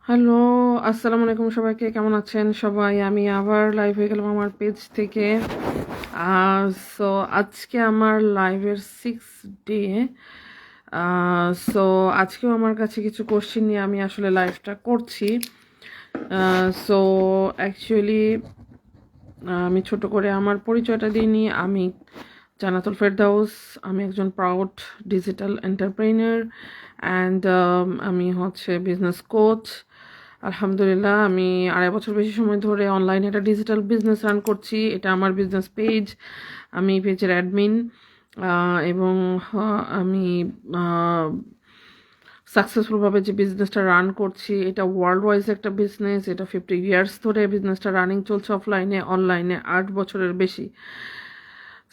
Hello, আসসালামু আলাইকুম সবাইকে। কেমন আছেন সবাই? আমি আবার লাইভ হয়ে গেলাম আমার পেজ থেকে। সো আজকে আমার লাইভের 6 ডে। সো আজকেও আমার কাছে কিছু কোশ্চেন নিয়ে আমি আসলে লাইভটা করছি। সো অ্যাকচুয়ালি আমি ছোট করে আমার পরিচয়টা দিয়ে নিই। আমি জান্নাতুল ফেরদাউস। আমি একজন প্রাউড ডিজিটাল এন্টারপ্রেনার অ্যান্ড আমি হচ্ছে বিজনেস কোচ। আলহামদুলিল্লাহ আমি 2.5 বছর বেশি সময় ধরে অনলাইনে একটা ডিজিটাল বিজনেস রান করছি। এটা আমার বিজনেস পেজ। আমি পেজের অ্যাডমিন এবং আমি সাকসেসফুলভাবে যে বিজনেসটা রান করছি এটা ওয়ার্ল্ড ওয়াইজ একটা বিজনেস। এটা 50 ইয়ার্স ধরে বিজনেসটা রানিং চলছে, অফলাইনে অনলাইনে 8 বছরের বেশি।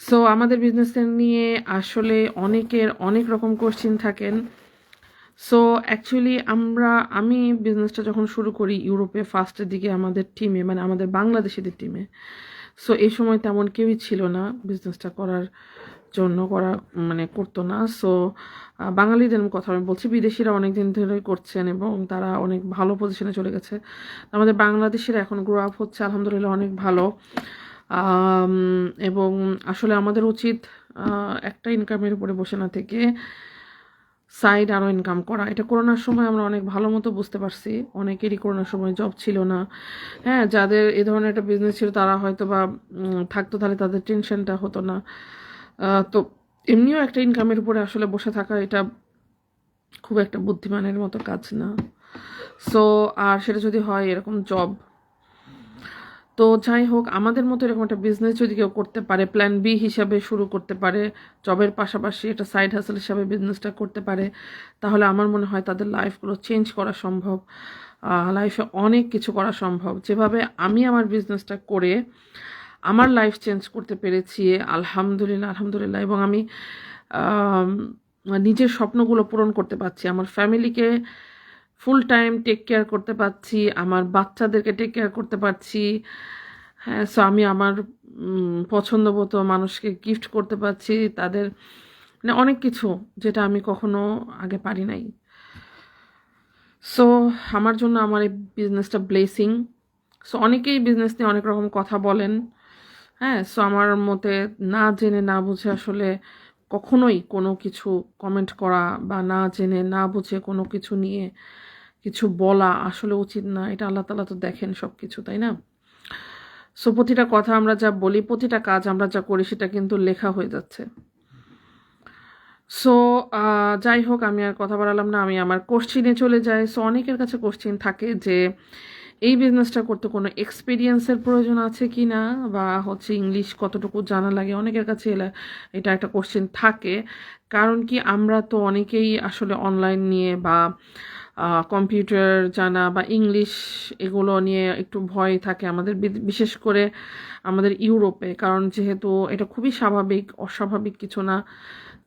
সো আমাদের বিজনেসের নিয়ে আসলে অনেকের অনেক রকম কোশ্চিন থাকেন। সো অ্যাকচুয়ালি আমি বিজনেসটা যখন শুরু করি ইউরোপে ফার্স্টের দিকে আমাদের টিমে, মানে আমাদের বাংলাদেশিদের টিমে, সো এই সময় তেমন কেউই ছিল না বিজনেসটা করার জন্য, মানে করতো না। সো বাঙালিদের কথা আমি বলছি, বিদেশিরা অনেক দিন ধরেই করছেন এবং তারা অনেক ভালো পজিশনে চলে গেছে। আমাদের বাংলাদেশিরা এখন গ্রো আপ হচ্ছে আলহামদুলিল্লাহ অনেক ভালো। এবং আসলে আমাদের উচিত একটা ইনকামের উপরে বসে না থেকে সাইড আরও ইনকাম করা। এটা করোনার সময় আমরা অনেক ভালো মতো বুঝতে পারছি। অনেকেরই করোনার সময় জব ছিল না। হ্যাঁ, যাদের এই ধরনের একটা বিজনেস ছিল তারা হয়তো বা থাকতো, তাহলে তাদের টেনশনটা হতো না। তো এমনিও একটা ইনকামের উপরে আসলে বসে থাকা এটা খুব একটা বুদ্ধিমানের মতো কাজ না। সো আর সেটা যদি হয় এরকম জব, তো যাই হোক, আমাদের মতো এরকম একটা বিজনেস যদি কেউ করতে পারে, প্ল্যান বি হিসাবে শুরু করতে পারে, জবের পাশাপাশি এটা সাইড হাসেল হিসাবে বিজনেসটা করতে পারে, তাহলে আমার মনে হয় তাদের লাইফগুলো চেঞ্জ করা সম্ভব। লাইফে অনেক কিছু করা সম্ভব। যেভাবে আমি আমার বিজনেসটা করে আমার লাইফ চেঞ্জ করতে পেরেছি, আলহামদুলিল্লাহ আলহামদুলিল্লাহ, এবং আমি নিজের স্বপ্নগুলো পূরণ করতে পারছি, আমার ফ্যামিলিকে ফুল টাইম টেক কেয়ার করতে পারছি, আমার বাচ্চাদেরকে টেক কেয়ার করতে পারছি। হ্যাঁ, সো আমি আমার পছন্দ মতো মানুষকে গিফট করতে পারছি, তাদের মানে অনেক কিছু যেটা আমি কখনো আগে পারি নাই। সো আমার জন্য আমার এই বিজনেসটা ব্লেসিং। সো অনেকেই বিজনেস নিয়ে অনেক রকম কথা বলেন। হ্যাঁ, সো আমার মতে না জেনে না বুঝে আসলে কখনোই কোনো কিছু কমেন্ট করা বা না জেনে না বুঝে কোনো কিছু নিয়ে কিছু বলা আসলে উচিত না। এটা আল্লাহ তাআলা তো দেখেন সব কিছু, তাই না? সো প্রতিটা কথা আমরা যা বলি, প্রতিটা কাজ আমরা যা করি সেটা কিন্তু লেখা হয়ে যাচ্ছে। সো যাই হোক, আমি আর কথা বাড়ালাম না, আমি আমার কোশ্চিনে চলে যাই। সো অনেকের কাছে কোশ্চিন থাকে যে এই বিজনেসটা করতে কোনো এক্সপিরিয়েন্সের প্রয়োজন আছে কি না, বা হচ্ছে ইংলিশ কতটুকু জানা লাগে। অনেকের কাছে এটা একটা কোশ্চেন থাকে। কারণ কি, আমরা তো অনেকেই আসলে অনলাইন নিয়ে বা কম্পিউটার জানা বা ইংলিশ এগুলো নিয়ে একটু ভয় থাকে আমাদের, বিশেষ করে আমাদের ইউরোপে। কারণ যেহেতু এটা খুবই স্বাভাবিক, অস্বাভাবিক কিছু না।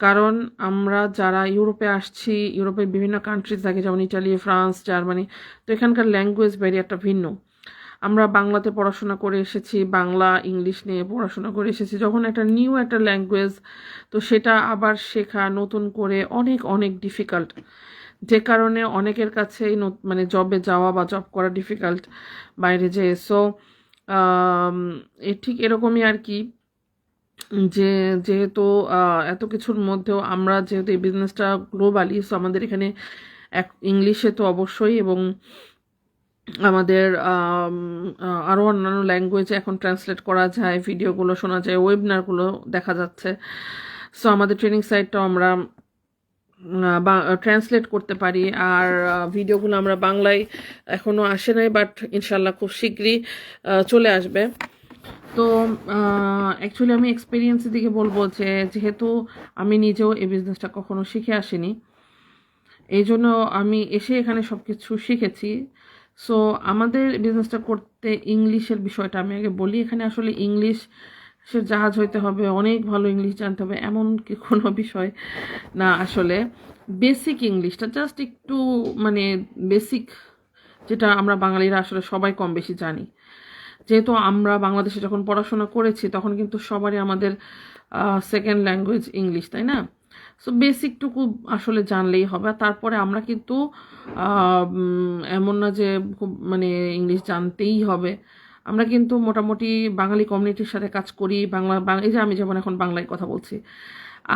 কারণ আমরা যারা ইউরোপে আসছি, ইউরোপের বিভিন্ন কান্ট্রিজ থাকে, যেমন ইটালি, ফ্রান্স, জার্মানি, তো এখানকার ল্যাঙ্গুয়েজ ব্যারিয়ারটা ভিন্ন। আমরা বাংলাতে পড়াশোনা করে এসেছি, বাংলা ইংলিশ নিয়ে পড়াশোনা করে এসেছি। যখন একটা নিউ একটা ল্যাঙ্গুয়েজ, তো সেটা আবার শেখা নতুন করে অনেক অনেক ডিফিকাল্ট, যে কারণে অনেকের কাছেই মানে জবে যাওয়া বা জব করা ডিফিকাল্ট বাইরে যেয়ে। সো ঠিক এরকমই আর কি, যে যেহেতু এত কিছুর মধ্যেও আমরা যেহেতু এই বিজনেসটা গ্লোবালি, সো আমাদের এখানে ইংলিশে তো অবশ্যই, এবং আমাদের আরও অন্যান্য ল্যাঙ্গুয়েজে এখন ট্রান্সলেট করা যায়, ভিডিওগুলো শোনা যায়, ওয়েবিনারগুলো দেখা যাচ্ছে। সো আমাদের ট্রেনিং সাইটটাও আমরা ট্রান্সলেট করতে পারি। আর ভিডিওগুলো আমরা বাংলায় এখনও আসে নাই, বাট ইনশাল্লাহ খুব শীঘ্রই চলে আসবে। তো অ্যাকচুয়ালি আমি এক্সপিরিয়েন্সের দিকে বলবো যে যেহেতু আমি নিজেও এই বিজনেসটা কখনো শিখে আসিনি, এই জন্য আমি এসে এখানে সব কিছু শিখেছি। সো আমাদের বিজনেসটা করতে ইংলিশের বিষয়টা আমি আগে বলি। এখানে আসলে ইংলিশের জাহাজ হইতে হবে, অনেক ভালো ইংলিশ জানতে হবে এমন কি কোনো বিষয় না। আসলে বেসিক ইংলিশটা জাস্ট একটু, মানে বেসিক, যেটা আমরা বাঙালিরা আসলে সবাই কম বেশি জানি। যেহেতু আমরা বাংলাদেশে যখন পড়াশোনা করেছি তখন কিন্তু সবারই আমাদের সেকেন্ড ল্যাঙ্গুয়েজ ইংলিশ, তাই না? সো বেসিকটুকু আসলে জানলেই হবে। আর তারপরে আমরা কিন্তু এমন না যে খুব মানে ইংলিশ জানতেই হবে। আমরা কিন্তু মোটামুটি বাঙালি কমিউনিটির সাথে কাজ করি। এই যে আমি যেমন এখন বাংলায় কথা বলছি।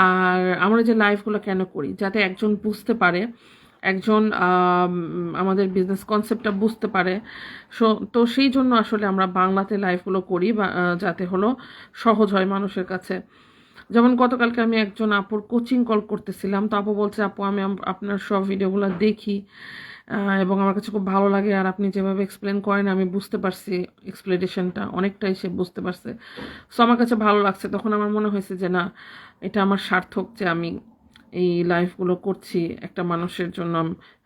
আর আমরা যে লাইভগুলো কেন করি? যাতে একজন বুঝতে পারে, একজন আমাদের বিজনেস কনসেপ্টটা বুঝতে পারে। তো সেই জন্য আসলে আমরা বাংলাতে লাইভগুলো করি, যাতে হলো সহজ হয় মানুষের কাছে। যেমন গতকালকে আমি একজন আপুর কোচিং কল করতেছিলাম, তো আপু বলছে, আপু আমি আপনার সব ভিডিওগুলো দেখি এবং আমার কাছে খুব ভালো লাগে, আর আপনি যেভাবে এক্সপ্লেন করেন আমি বুঝতে পারছি, এক্সপ্লেনেশনটা অনেকটাই সে বুঝতে পারছে। সো আমার কাছে ভালো লাগছে। তখন আমার মনে হয়েছে যে না, এটা আমার সার্থক যে আমি এই লাইফগুলো করছি, একটা মানুষের জন্য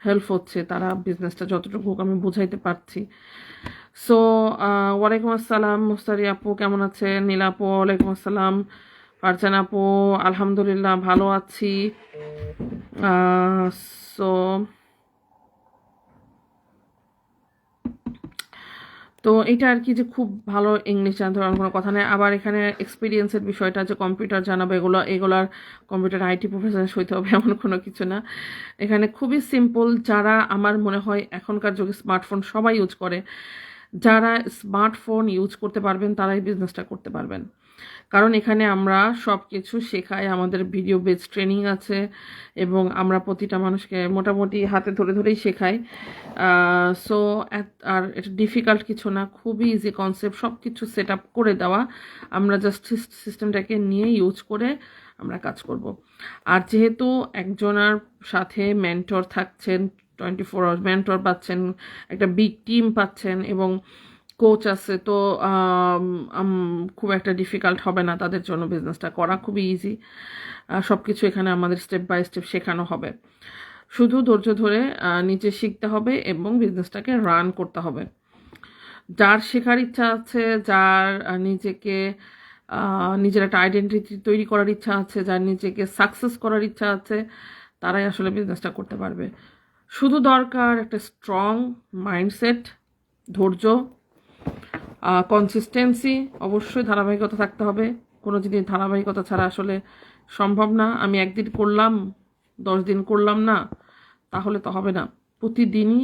হেল্প হচ্ছে, তারা বিজনেসটা যতটুকু হোক আমি বুঝাইতে পারছি। সো ওয়ালাইকুম আসসালাম মুস্তারি আপু, কেমন আছেন? নীলা আপু ওয়ালাইকুম আসসালাম। ফারজান আপু আলহামদুলিল্লাহ ভালো আছি। সো তো এটা আর কি, যে খুব ভালো ইংলিশ জানতে পারবেন কোনো কথা নেই। আবার এখানে এক্সপিরিয়েন্সের বিষয়টা, যে কম্পিউটার জানাবে, এগুলার কম্পিউটার আইটি প্রফেশনাল হইতে হবে এমন কোনো কিছু না। এখানে খুবই সিম্পল। যারা আমার মনে হয় এখনকার যুগে স্মার্টফোন সবাই ইউজ করে, যারা স্মার্টফোন ইউজ করতে পারবেন তারাই বিজনেসটা করতে পারবেন। কারণ এখানে আমরা সব কিছু শেখাই, আমাদের ভিডিও বেস ট্রেনিং আছে এবং আমরা প্রতিটা মানুষকে মোটামুটি হাতে ধরে ধরেই শেখাই। সো আর এটা ডিফিকাল্ট কিছু না, খুবই ইজি কনসেপ্ট, সব কিছু সেট আপ করে দেওয়া। আমরা জাস্ট সিস্টেমটাকে নিয়ে ইউজ করে আমরা কাজ করব। আর যেহেতু একজনের সাথে মেন্টর থাকছেন, 24 আওয়ার মেন্টর পাচ্ছেন, একটা বিগ টিম পাচ্ছেন এবং কোচ আছে, তো খুব একটা ডিফিকাল্ট হবে না তাদের জন্য বিজনেসটা করা, খুবই ইজি। সব কিছু এখানে আমাদের স্টেপ বাই স্টেপ শেখানো হবে। শুধু ধৈর্য ধরে নিজে শিখতে হবে এবং বিজনেসটাকে রান করতে হবে। যার শেখার ইচ্ছা আছে, যার নিজের একটা আইডেন্টিটি তৈরি করার ইচ্ছা আছে, যার নিজেকে সাকসেস করার ইচ্ছা আছে, তারাই আসলে বিজনেসটা করতে পারবে। শুধু দরকার একটা স্ট্রং মাইন্ডসেট, ধৈর্য, কনসিস্টেন্সি, অবশ্যই ধারাবাহিকতা থাকতে হবে। কোনো জিনিস ধারাবাহিকতা ছাড়া আসলে সম্ভব না। আমি একদিন করলাম, 10 দিন করলাম না, তাহলে তো হবে না। প্রতিদিনই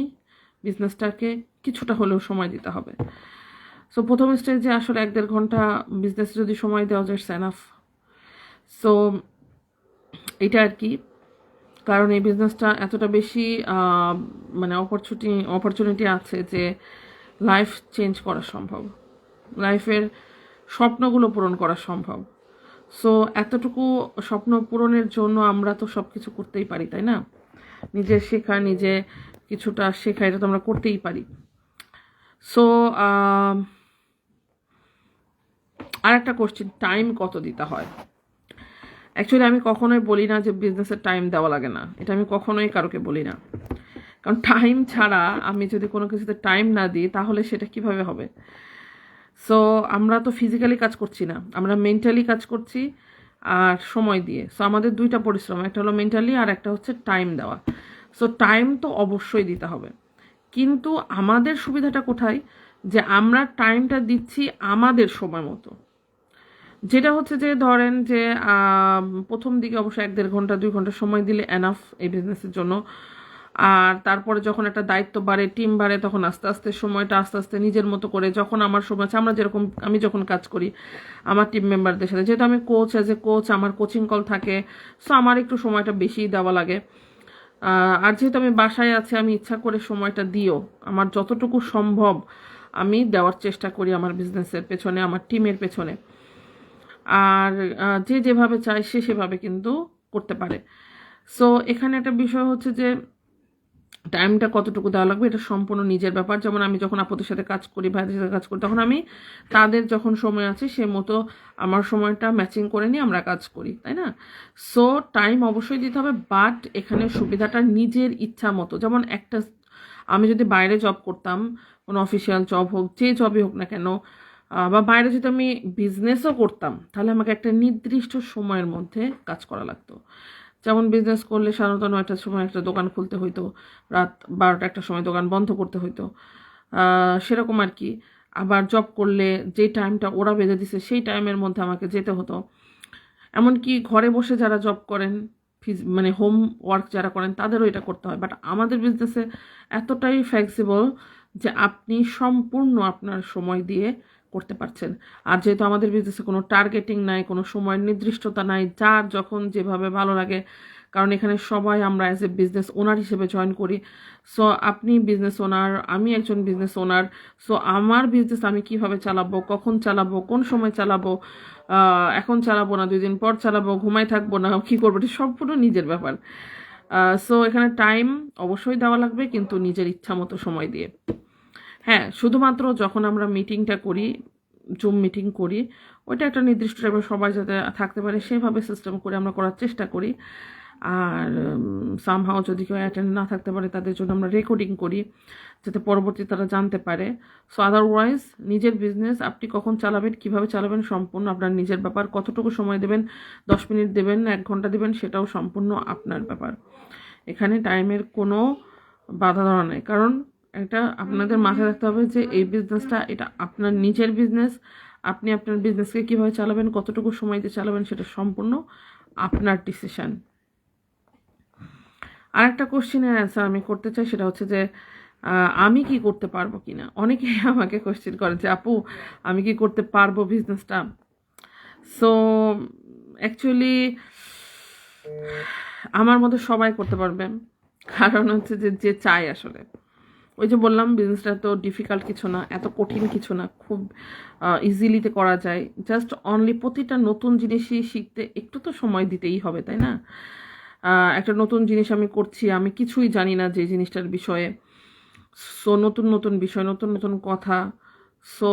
বিজনেসটাকে কিছুটা হলেও সময় দিতে হবে। সো প্রথম স্টেজে আসলে 1-1.5 ঘন্টা বিজনেসে যদি সময় দেওয়া যায়, এনাফ। সো এটা আর কি। কারণ এই বিজনেসটা এতটা বেশি মানে অপরচুনিটি আছে যে লাইফ চেঞ্জ করা সম্ভব, লাইফের স্বপ্নগুলো পূরণ করা সম্ভব। সো এতটুকু স্বপ্ন পূরণের জন্য আমরা তো সব কিছু করতেই পারি, তাই না? নিজের শেখা, নিজে কিছুটা শেখা, এটা তো আমরা করতেই পারি। সো আর একটা কোশ্চেন, টাইম কত দিতে হয়? অ্যাকচুয়ালি আমি কখনোই বলি না যে বিজনেসের টাইম দেওয়া লাগে না, এটা আমি কখনোই কারোকে বলি না। কারণ টাইম ছাড়া আমি যদি কোনো কিছুতে টাইম না দিই তাহলে সেটা কিভাবে হবে? সো আমরা তো ফিজিক্যালি কাজ করছি না, আমরা মেন্টালি কাজ করছি আর সময় দিয়ে। সো আমাদের দুইটা পরিশ্রম, একটা হলো মেন্টালি আর একটা হচ্ছে টাইম দেওয়া। সো টাইম তো অবশ্যই দিতে হবে, কিন্তু আমাদের সুবিধাটা কোথায়? যে আমরা টাইমটা দিচ্ছি আমাদের সময় মতো। যেটা হচ্ছে যে ধরেন যে প্রথম দিকে অবশ্যই 1-1.5 ঘন্টা 2 ঘন্টা সময় দিলে এনাফ এই বিজনেসের জন্য। আর তারপরে যখন একটা দায়িত্ব বাড়ে, টিম বাড়ে, তখন আস্তে আস্তে সময়টা আস্তে আস্তে নিজের মতো করে, যখন আমার সময় আছে, আমি যখন কাজ করি আমার টিম মেম্বারদের সাথে, যেহেতু আমি কোচ, অ্যাজ এ কোচ আমার কোচিং কল থাকে, সো আমার একটু সময়টা বেশিই দেওয়া লাগে। আর যেহেতু আমি বাসায় আছি, আমি ইচ্ছা করে সময়টা দিও, আমার যতটুকু সম্ভব আমি দেওয়ার চেষ্টা করি আমার বিজনেসের পেছনে, আমার টিমের পেছনে। আর যে যেভাবে চায় সে সেভাবে কিন্তু করতে পারে। সো এখানে একটা বিষয় হচ্ছে যে টাইমটা কতটুকু দেওয়া লাগবে এটা সম্পূর্ণ নিজের ব্যাপার। যেমন আমি যখন আপুদের সাথে কাজ করি, ভাইদের সাথে কাজ করি, তখন আমি তাদের যখন সময় আছে সে মতো আমার সময়টা ম্যাচিং করে নিয়ে আমরা কাজ করি, তাই না? সো টাইম অবশ্যই দিতে হবে, বাট এখানে সুবিধাটা নিজের ইচ্ছা মতো। যেমন আমি যদি বাইরে জব করতাম, কোনো অফিসিয়াল জব হোক, যে জবই হোক না কেন, বা বাইরে যদি আমি বিজনেসও করতাম, তাহলে আমাকে একটা নির্দিষ্ট সময়ের মধ্যে কাজ করা লাগতো। যেমন বিজনেস করলে সাধারণত 9টার সময় একটা দোকান খুলতে হইতো, রাত 12টা 1টার সময় দোকান বন্ধ করতে হইতো, সেরকম আর কি। আবার জব করলে যে টাইমটা ওরা বেঁধে দিছে সেই টাইমের মধ্যে আমাকে যেতে হতো। এমনকি ঘরে বসে যারা জব করেন মানে হোম ওয়ার্ক যারা করেন তাদেরও এটা করতে হয়, বাট আমাদের বিজনেসে এতটাই ফ্লেক্সিবল যে আপনি সম্পূর্ণ আপনার সময় দিয়ে করতে পারছেন। আর যেহেতু আমাদের বিজনেসে কোনো টার্গেটিং নাই, কোনো সময়ের নির্দিষ্টতা নাই, যার যখন যেভাবে ভালো লাগে, কারণ এখানে সবাই আমরা অ্যাজ এ বিজনেস ওনার হিসেবে জয়েন করি। সো আপনি বিজনেস ওনার, আমি একজন বিজনেস ওনার। সো আমার বিজনেস আমি কিভাবে চালাবো, কখন চালাবো, কোন সময় চালাবো, এখন চালাবো না 2 দিন পর চালাবো, ঘুমাই থাকবো না কী করবো, এটা সম্পূর্ণ নিজের ব্যাপার। সো এখানে টাইম অবশ্যই দেওয়া লাগবে, কিন্তু নিজের ইচ্ছা মতো সময় দিয়ে। হ্যাঁ, শুধুমাত্র যখন আমরা মিটিংটা করি, জুম মিটিং করি, ওইটা একটা নির্দিষ্ট টাইমে সবাই যাতে থাকতে পারে সেভাবে সিস্টেম করে আমরা করার চেষ্টা করি। আর সামহাও যদি কেউ অ্যাটেন্ড না থাকতে পারে তাদের জন্য আমরা রেকর্ডিং করি, যাতে পরবর্তী তারা জানতে পারে। সো আদারওয়াইজ নিজের বিজনেস আপনি কখন চালাবেন, কিভাবে চালাবেন, সম্পূর্ণ আপনার নিজের ব্যাপার। কতটুকু সময় দেবেন, 10 মিনিট দেবেন, 1 ঘন্টা দেবেন, সেটাও সম্পূর্ণ আপনার ব্যাপার। এখানে টাইমের কোনো বাধা ধরা নেই, কারণ এটা আপনাদের মাথায় রাখতে হবে যে এই বিজনেসটা এটা আপনার নিজের বিজনেস। আপনি আপনার বিজনেসকে কীভাবে চালাবেন, কতটুকু সময় দিয়ে চালাবেন, সেটা সম্পূর্ণ আপনার ডিসিশন। আর একটা কোশ্চেনের অ্যান্সার আমি করতে চাই, সেটা হচ্ছে যে আমি কি করতে পারবো কি না। অনেকেই আমাকে কোশ্চেন করে যে আপু আমি কি করতে পারবো বিজনেসটা। সো অ্যাকচুয়ালি আমার মতো সবাই করতে পারবে, কারণ হচ্ছে যে যে চায় আসলে। ওই যে বললাম বিজনেসটা তো ডিফিকাল্ট কিছু না, এত কঠিন কিছু না, খুব ইজিলিতে করা যায়। জাস্ট অনলি প্রতিটা নতুন জিনিসই শিখতে একটু তো সময় দিতেই হবে, তাই না? একটা নতুন জিনিস আমি করছি, আমি কিছুই জানি না যে জিনিসটার বিষয়ে। সো নতুন নতুন বিষয়, নতুন নতুন কথা। সো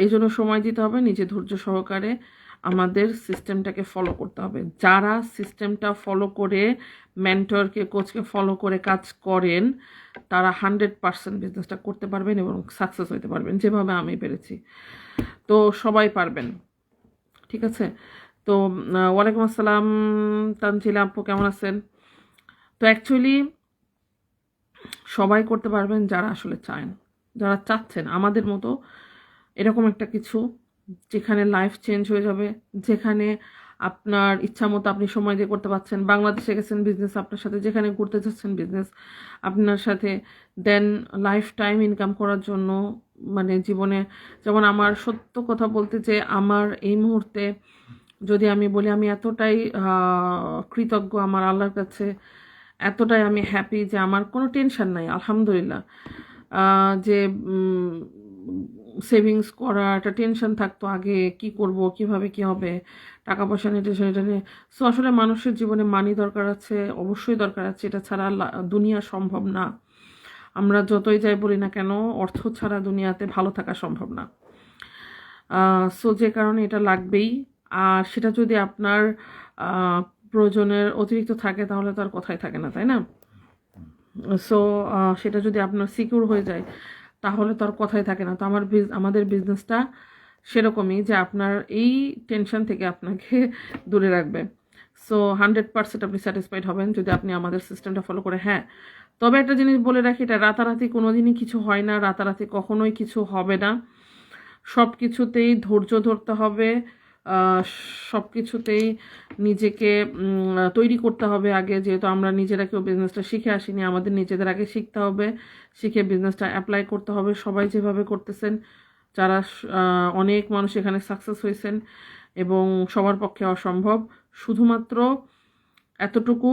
এই জন্য সময় দিতে হবে, নিজে ধৈর্য সহকারে আমাদের সিস্টেমটাকে ফলো করতে হবে। যারা সিস্টেমটা ফলো করে, মেন্টরকে, কোচকে ফলো করে কাজ করেন, তারা 100% বিজনেসটা করতে পারবেন এবং সাকসেস হতে পারবেন, যেভাবে আমি পেরেছি। তো সবাই পারবেন, ঠিক আছে? তো ওয়ালাইকুম আসসালাম তানজিলা আপু, কেমন আছেন? তো অ্যাকচুয়ালি সবাই করতে পারবেন যারা আসলে চান, যারা চাচ্ছেন আমাদের মতো এরকম একটা কিছু, যেখানে লাইফ চেঞ্জ হয়ে যাবে, যেখানে আপনার ইচ্ছা মতো আপনি সময় দিয়ে করতে পারছেন। বাংলাদেশে গেছেন বিজনেস আপনার সাথে, যেখানে ঘুরতে যাচ্ছেন বিজনেস আপনার সাথে, দেন লাইফ টাইম ইনকাম করার জন্য। মানে জীবনে, যেমন আমার সত্য কথা বলতে, যে আমার এই মুহূর্তে যদি আমি বলি, আমি এতটাই কৃতজ্ঞ আমার আল্লাহর কাছে, এতটাই আমি হ্যাপি যে আমার কোনো টেনশন নাই, আলহামদুলিল্লাহ। যে সেভিংস করা একটা টেনশন থাকতো আগে, কি করব, কিভাবে কি হবে, টাকা পয়সা নিয়ে টেনশন, এটা নিয়ে। সো আসলে মানুষের জীবনে মানি দরকার আছে, অবশ্যই দরকার আছে, এটা ছাড়া দুনিয়া সম্ভব না। আমরা যতই যাই বলি না কেন, অর্থ ছাড়া দুনিয়াতে ভালো থাকা সম্ভব না। সো যে কারণে এটা লাগবেই। আর সেটা যদি আপনার প্রয়োজনের অতিরিক্ত থাকে, তাহলে তো আর কথাই থাকে না, তাই না? সো সেটা যদি আপনার সিকিউর হয়ে যায়, তাহলে তো আর কথাই থাকে না। তো আমাদের বিজনেসটা সেরকমই, যে আপনার এই টেনশন থেকে আপনাকে দূরে রাখবে। সো 100% আপনি স্যাটিসফাইড হবেন যদি আপনি আমাদের সিস্টেমটা ফলো করে। হ্যাঁ, তবে একটা জিনিস বলে রাখি, এটা রাতারাতি কোনো দিনই কিছু হয় না, রাতারাতি কখনোই কিছু হবে না। সব কিছুতেই ধৈর্য ধরতে হবে, সব কিছুতেই নিজেকে তৈরি করতে হবে আগে। যেহেতু আমরা নিজেরা কেউ বিজনেসটা শিখে আসিনি, আমাদের নিজেদের আগে শিখতে হবে, শিখে বিজনেসটা অ্যাপ্লাই করতে হবে। সবাই যেভাবে করতেছেন, যারা অনেক মানুষ এখানে সাকসেস হয়েছেন, এবং সবার পক্ষে অসম্ভব। শুধুমাত্র এতটুকু,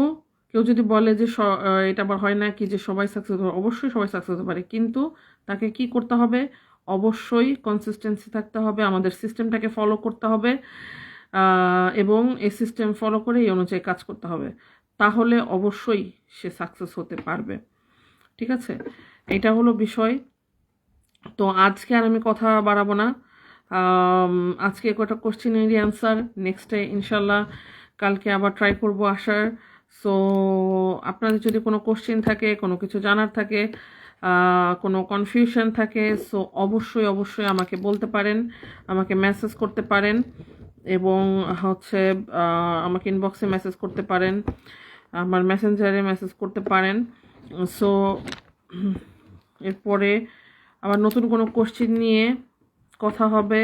কেউ যদি বলে যে এটা আবার হয় না কি যে সবাই সাকসেস হবে, অবশ্যই সবাই সাকসেস হতে পারে, কিন্তু তাকে কি করতে হবে? অবশ্যই কনসিস্টেন্সি থাকতে হবে, আমাদের সিস্টেমটাকে ফলো করতে হবে, এবং এই সিস্টেম ফলো করে এই অনুযায়ী কাজ করতে হবে। তাহলে অবশ্যই সে সাকসেস হতে পারবে, ঠিক আছে? এটা হলো বিষয়। তো আজকে আর আমি কথা বাড়াবো না। আজকে কটা কোশ্চেনেরই অ্যান্সার, নেক্সটে ইনশাল্লাহ কালকে আবার ট্রাই করব আসার। সো আপনাদের যদি কোনো কোশ্চেন থাকে, কোনো কিছু জানার থাকে, কোনো কনফিউশন থাকে, সো অবশ্যই অবশ্যই আমাকে বলতে পারেন, আমাকে মেসেজ করতে পারেন, এবং হচ্ছে আমাকে ইনবক্সে মেসেজ করতে পারেন, আমার মেসেঞ্জারে মেসেজ করতে পারেন। সো এরপরে আবার নতুন কোনো কোশ্চেন নিয়ে কথা হবে,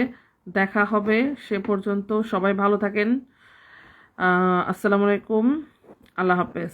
দেখা হবে। সে পর্যন্ত সবাই ভালো থাকেন। আসসালামু আলাইকুম। আল্লাহ হাফেজ।